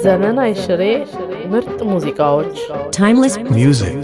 ዘመን አይሽሬ ምርጥ ሙዚቃዎች Timeless music.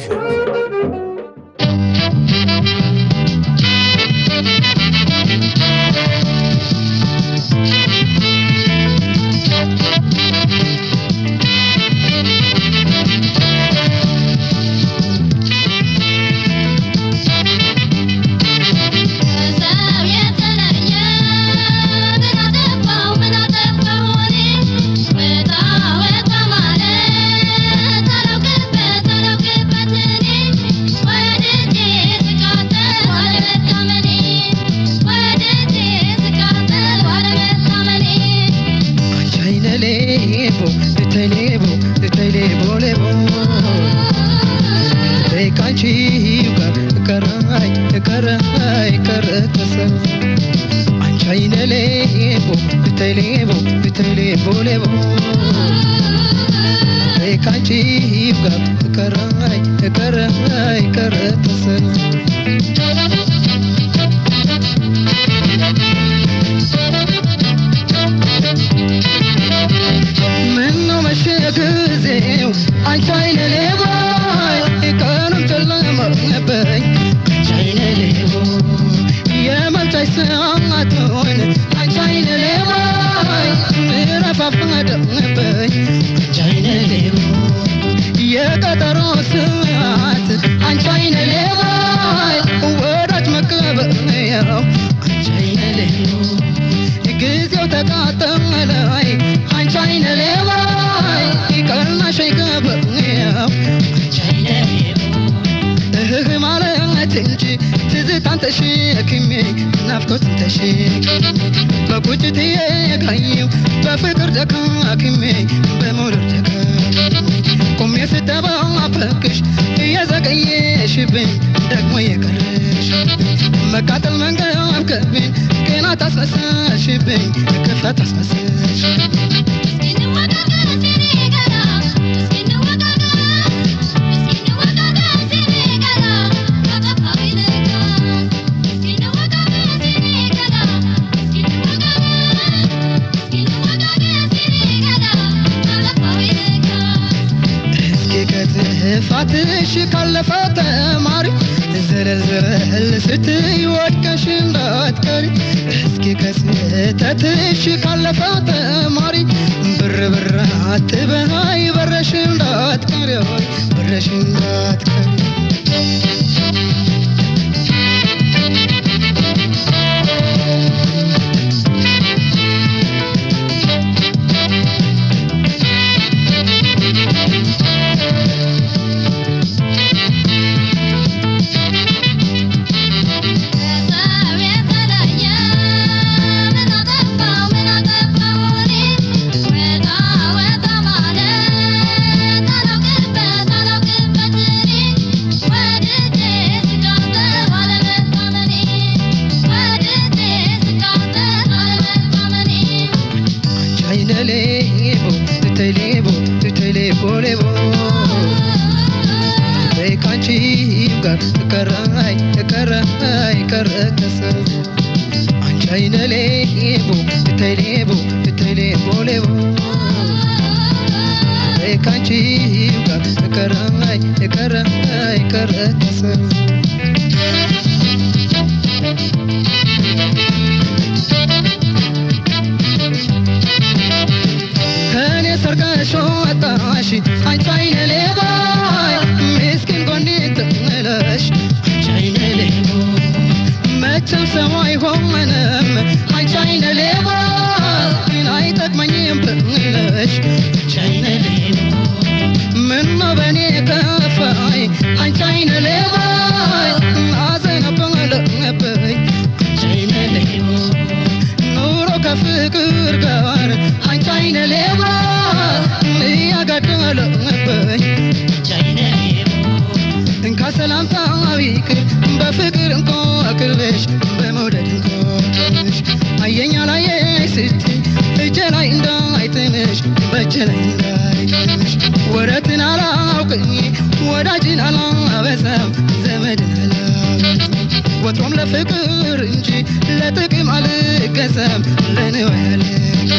وتوم لفكر انجي لا تقيم عليك قسم لاني ويالك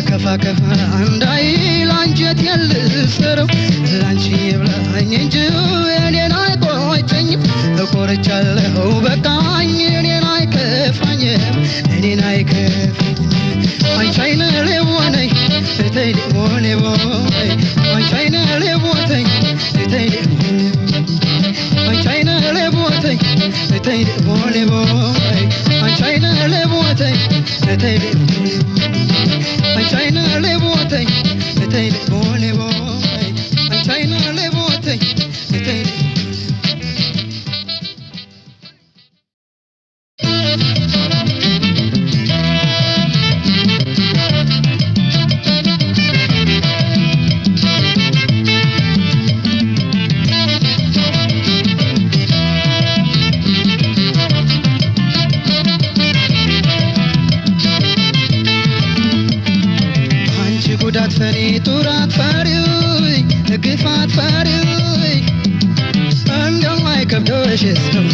ከፋ እንዳይል አንጀት ያልሰረው ላንቺ ብላኝ እንጂ እኔን አይቆጨኝም እኮርቻለሁ በቃኝ እኔን አይከፋኝም እኔን አይከፋኝም አንቺ አይነ ለወነኝ እተይ ለወኔ ወይ አንቺ አይነ ለወተኝ እተይ ለወኔ አንቺ አይነ ለወተኝ እተይ ለወኔ ወይ አንቺ አይነ ለወተኝ እተይ ለወኔ China lebote etay bone boy China lebote etay ጉዳት ፈሪ ጡራት ፈሪ ግፋት ፈሪ እንደማይ ከብዶሽ ነው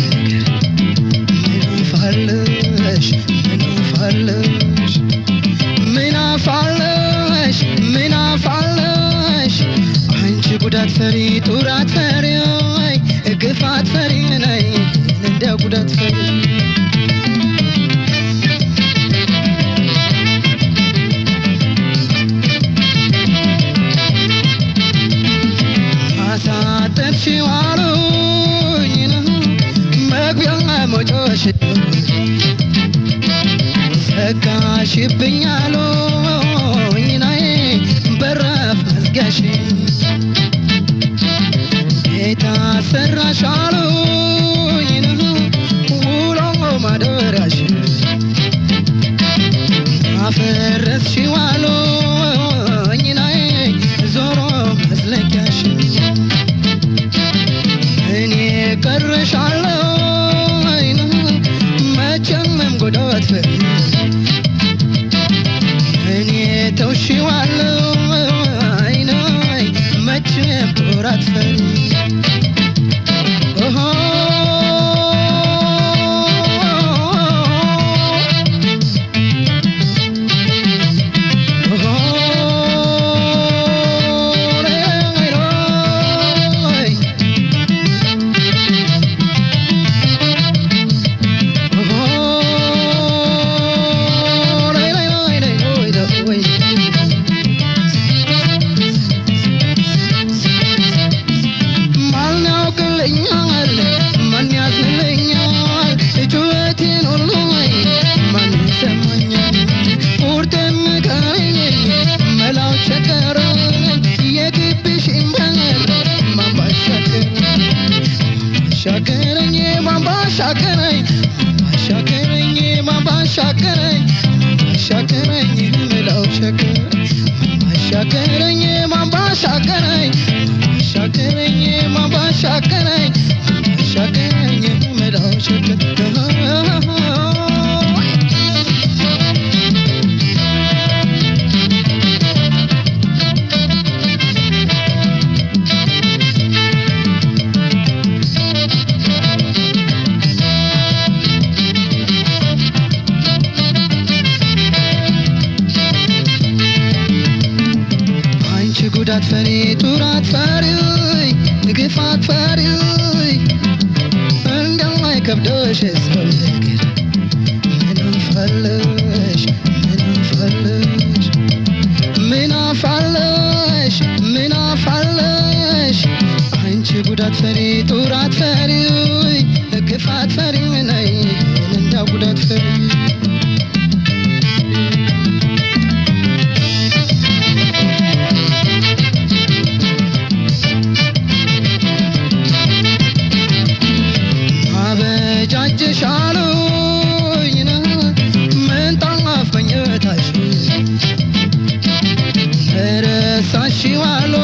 ምናፋለሽ ምናፋለሽ አንቺ ጉዳት ፈሪ ጡራት ፈሪ ግፋት ፈሪ ነይ እንደ ጉዳት ፈሪ ዘጋሽብኛሎ እኛዬ በራፍ መዝጋሽ ጌታ ሰራሻሎ ውሎ ማደራሽ አፈረስሽዋሎ እኛዬ ዞሮ መዝለቂያሽ እኔ ቀረሻለሁ መቼም ጎዳት ፈሪ እኔ ተውሽዋለሁ አይናይ መቼም ጎዳት ፈሪ ጉዳት ፈሪ ጡራት ፈሪ ግፋት ፈሪ እንደማይ ከብዶሽ ሰው ምናፋለሽ አንቺ ጉዳት ፈሪ ጡራት ፈሪ ግፋት ፈሪ ነይ እንደ ጉዳት ፈሪ Shiwalo,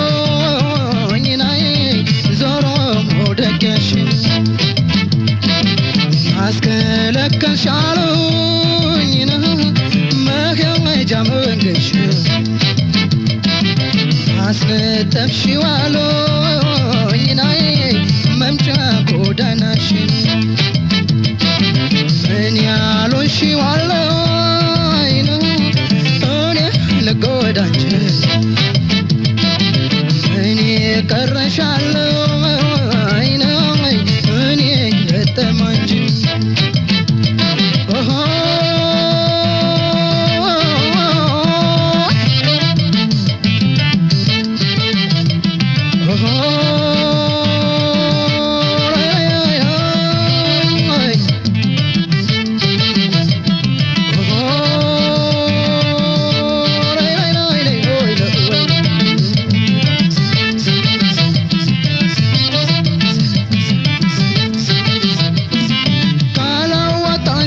Ninae, Zoro, Modegashi.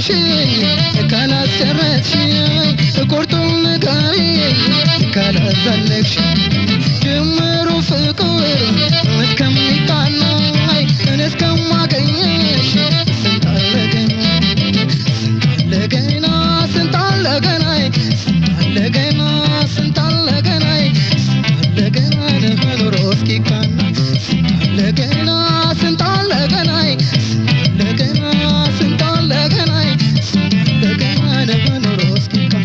ካላስጨረስሽኝ ካላስጨረስሽኝ ቁርጡን ንገሪኝ ካላዛለቅሽኝ ጅምሩ ፍቅር እስከሚቃናኝ እኔ እስከማገኝሽ ስንታለ ገና ስንታለ ገና ስንታለ ገና ስንታለ ገና ስንታለ ገና ለመኖር እስኪቃና ስንታለ ገና ስንታለ ገና ስንታለ ገና ስንታለ ገና ስንታለ ገና ለመኖር እስኪቃና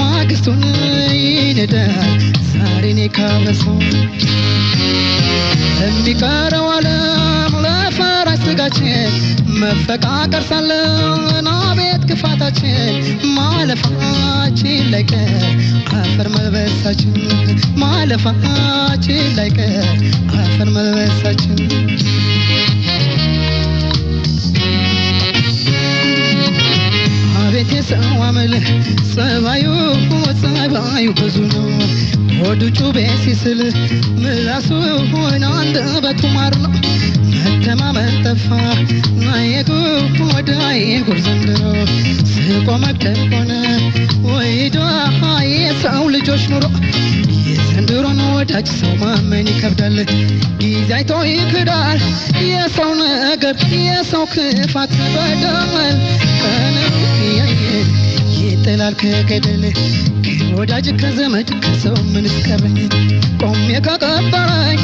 ማግስቱን ይነዳል ዛሬን ካበሰው የሚቀረው ዓለም ለፈራሽ ስጋችን መፈቃቀር ሳለን አቤት ክፋታችን ማለፋችን ላይቀር አፈር መልበሳችን ማለፋችን ላይቀር አፈር መልበሳችን አቤት የሰው አመል ጸባዩ ብዙ ነው ሆዱ ጩቤ ሲስል ምላሱ አንደበቱ ማር ነው መተማመን ጠፋ ወዳይ ጉር ዘንድሮ ስቆ መክተብ ሆነ ወይዳ የሰው ልጆች ኑሮ የዘንድሮን ወዳጅ ሰው ማመን ይከብዳል ጊዜ አይቶ ይክዳል የሰው ነገር የሰው ክፋት በደል ቀን ያየን ይጥላል ከገደል ወዳጅ ከዘመድ ከሰው ምን እስቀረኝ ቆሜ ከቀበረኝ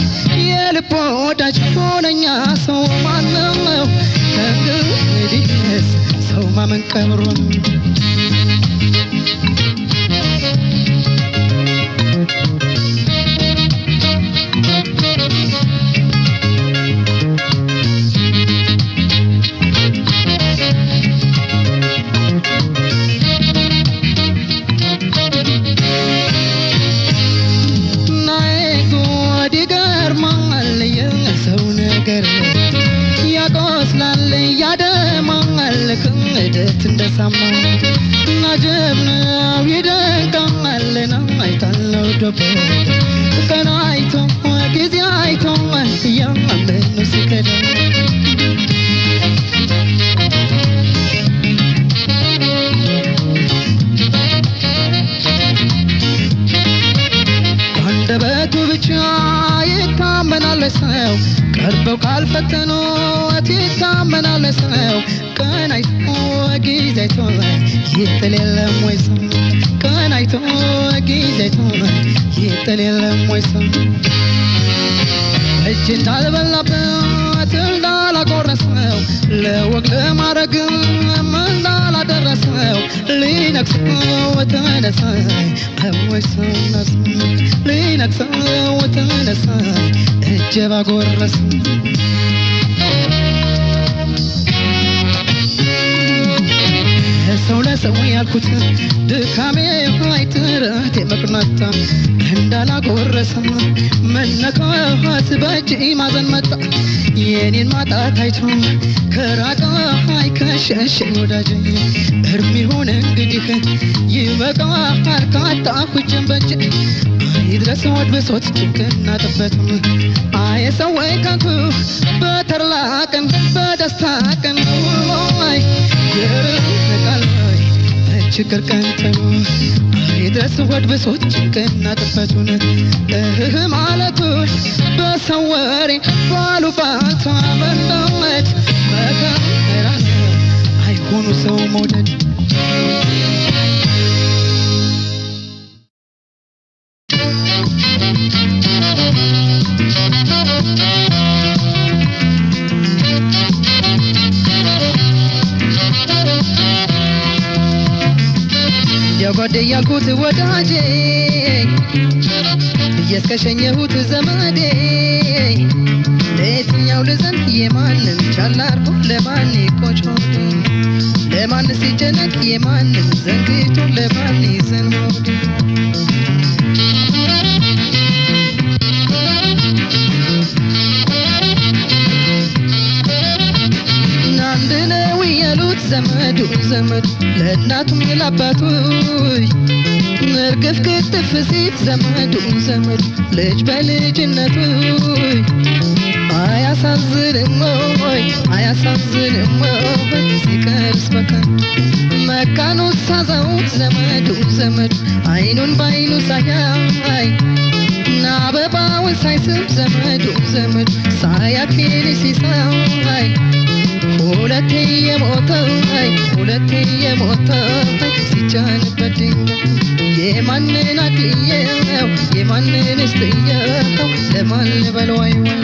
የልብ ወዳጅ ሆነኛ ሰው ማነው ከእንግዲህ ሰው ማመን ቀብሮ ነው እንደሰማ ናጀብነው ይደንቃልና አይታለው ዶብ ቀናይቶ ጊዜ አይቶ ያመኑ ሲከዳ አንደበቱ ብቻ ይታመናል ሰው ቀርበው ካልፈተኑት ይታመናል ሰው ቀናይቶ ጊዜ አይቶ ይጥል የለም ወይ ሰው ቀናይቶ ጊዜ አይቶ ይጥል የለም ወይ ሰው እጅ እንዳልበላበት እንዳላቆረሰው ለወግ ለማድረግ እንዳላደረሰው ሊነክሰው ተነሳ ወይ ሰው ሊነክሰው ተነሳ እጀባ ጎረሰ ሰው ሰው ያልኩት ድካሜ አይጥረት የመቅናታ እንዳላጎረሰ መነካት በእጅ ማዘን መጣ የኔን ማጣት አይቶ ከራቀ አይከሸሸኝ ወዳጄ እርም ይሁን እንግዲህ ይበቃል ካጣሁት ጀንበጅ ይድረስ ወድ ብሶት ጭንቅና ጥበት አየ ሰው ከንቱ በተድላ ቀን በደስታ ቀን ወይ ይርቃል ወይ በችግር ቀን ተሎ ይድረስ ወድ ብሶት ጭንቅና ጥበቱን ማለቱን በሰው ወሬ ባሉባልታ መለመድ መከራ አይሆኑ ሰው መውደድ ያጓደ ያልኩት ወዳጄ እየስከሸኘሁት ዘመዴ ለየትኛው ልዘን የማንን ቻላርጎ ለማን ቆጮ ለማን ሲጨነቅ የማንን ዘንግቶ ለማን ይዘንሆድ ናንድነው ያሉት ዘመዱ ዘመድ ለእናቱም ለአባቱ እርግፍ ክትፍ ሲል ዘመዱ ዘመድ ልጅ በልጅነቱ አያሳዝንም ወይ አያሳዝንም ወይ ሲቀርስ በከን መካኑ ሳዛውት ዘመዱ ዘመድ አይኑን ባይኑ ሳያይ ናበባውን ሳይስብ ዘመዱ ዘመድ ሳያክል ሲሳይ ሁለቴ የሞተው ሲጫንበት የማንን አድየው የማንን እስትየው ለማን ልበለው አይወን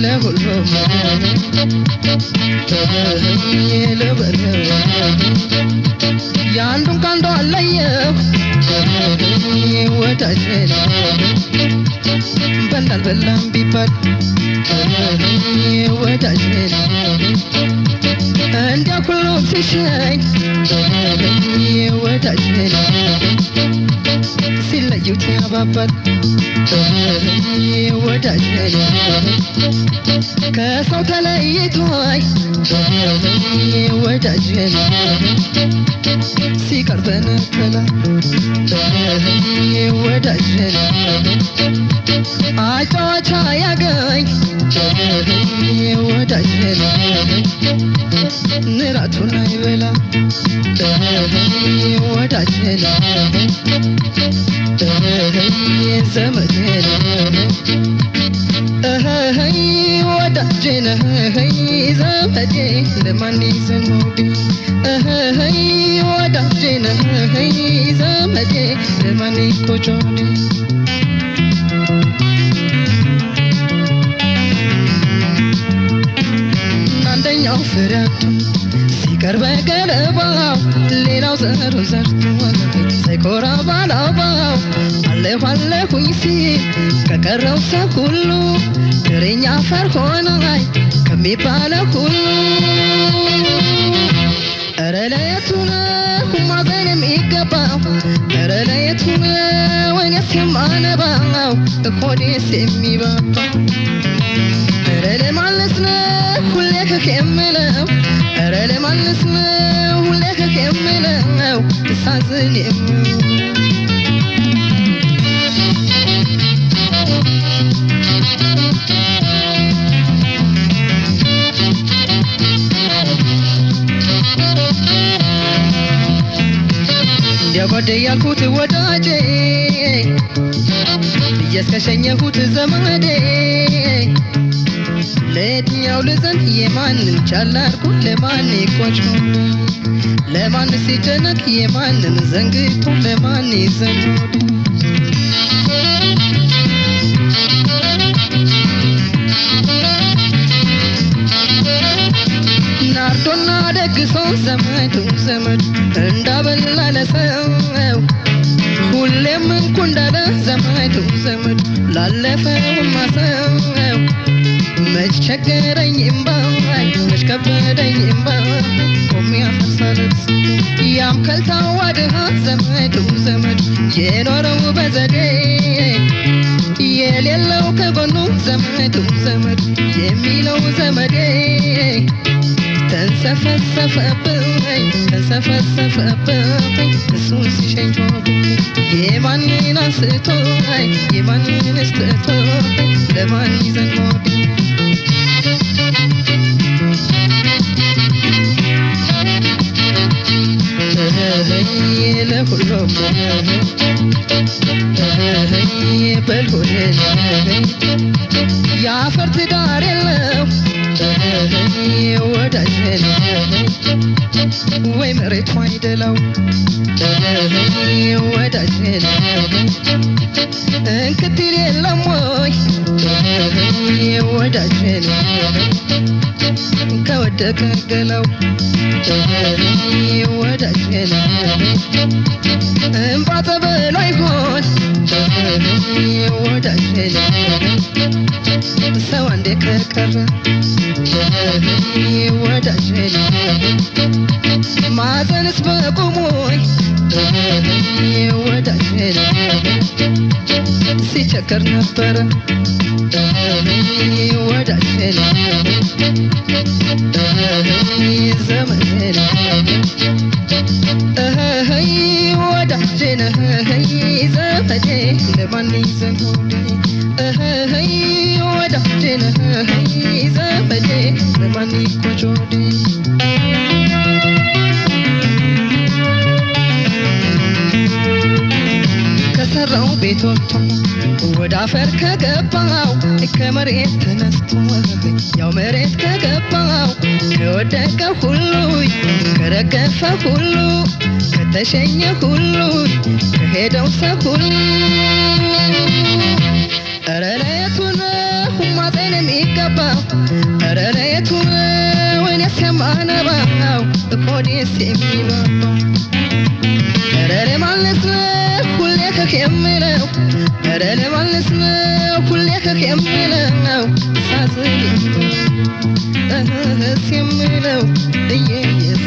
ለሁሉም ለበለው ያንዱን ካንዱ አለየው ወዳጄ በላል በላም ቢባል ወዳጄ እንዲያ ሁሉም ሲሸኝ ወዳጄ ሲለዩት ያባባል ወዳጄ ከሰው ተለይቶይ ወዳጄ ሲቀርበን ተላ ወዳጄ አጫዋቻ ያገኝ ወዳጄ ንራቱን አይበላ ወዳጄ ዘመዴ ወዳጄ ዘመዴ ለማን ይዘንሆድ ወዳጄ ዘመዴ ለማን ቆጮድ አንደኛው ፍሬያቱ ሲቀርበ ገለባው ሌላው ዘሩ ዘርቶ ሳይኮራ ባላባው አለሁ አለሁኝ ሲል ከቀረው ሰው ሁሉ ድሬኛ አፈር ሆናይ ከሚባለው ሁሉ ኧረ ለየቱ ነው ማዘን የሚገባው ኧረ ለየቱ ነው ወይኔስ የማነባው ሆዴስ የሚባባው ኧረ ለማንስ ነው ሁሌ ከክ የምለው ኧረ ለማንስ ነው ሁሌ ከክ የምለው ሳዝን የምለው ያጓደ ያልኩት ወዳጄ እየስከሸኘሁት ዘመዴ ለየትኛው ልዘን የማንን ቻላርኩ ለማን ቆጮ ለማን ሲጨነቅ የማንን ዘንግቶ ለማን ይዘንሆድ ናርዶና ደግሶ ዘመዱ ዘመድ እንዳበላ ለሰው ሁሌም እንኩንዳለ ዘመድ ላለፈው ማሰው መች ቸገረኝ እምባይ መች ከበደኝ እምባይ ቆሜ አፈሳለስ ያም ከልታዋ ድሃ ዘመድ የኖረው በዘዴ የሌለው ከጎኑ ዘመድ የሚለው ዘመዴ ተንሰፈሰፈብኝ እሱን ሲሸኝ የማንን አንስቶ የማንን እስትቶ ለማን ይዘን ሞድ ለሁሉም በልሆነ ያፈር ትዳር የለው ወዳጅን ወይ መሬቱ አይደለው ወዳጅን እንክትል የለም ወይ ወዳጅን ከወደቀ ገለው ወዳጅን እምባ ተበሎ አይሆን ወዳጅን ሰው አንዴ ከቀረ ወዳጅን ማዘንስ በቁሞይ ወዳጅን ሲቸገር ነበረ ወዳጅን ዘመዴን ወዳጅን ዘመዴ ለማን ይዘን ሆዴ ወዳጅን ዘመዴ ለማን ይቆጮዴ ከሰራው ቤቶቶ ወደ አፈር ከገባው ከመሬት ተነስቶ ያው መሬት ከገባው ከወደቀ ሁሉ ከረገፈ ሁሉ ከተሸኘ ሁሉ ከሄደው ሰው ሁሉ ኧረ ለየቱ ሁማጤን የሚገባው ኧረ ለየቱ ወይኔስ የማነባው ሆዴስ የሚባባው ኧረ ለማንስ ሁሌ ከከምለው ኧረ ለማንስ ሁሌ ከከምለው ሳስብ የምለው እየየስ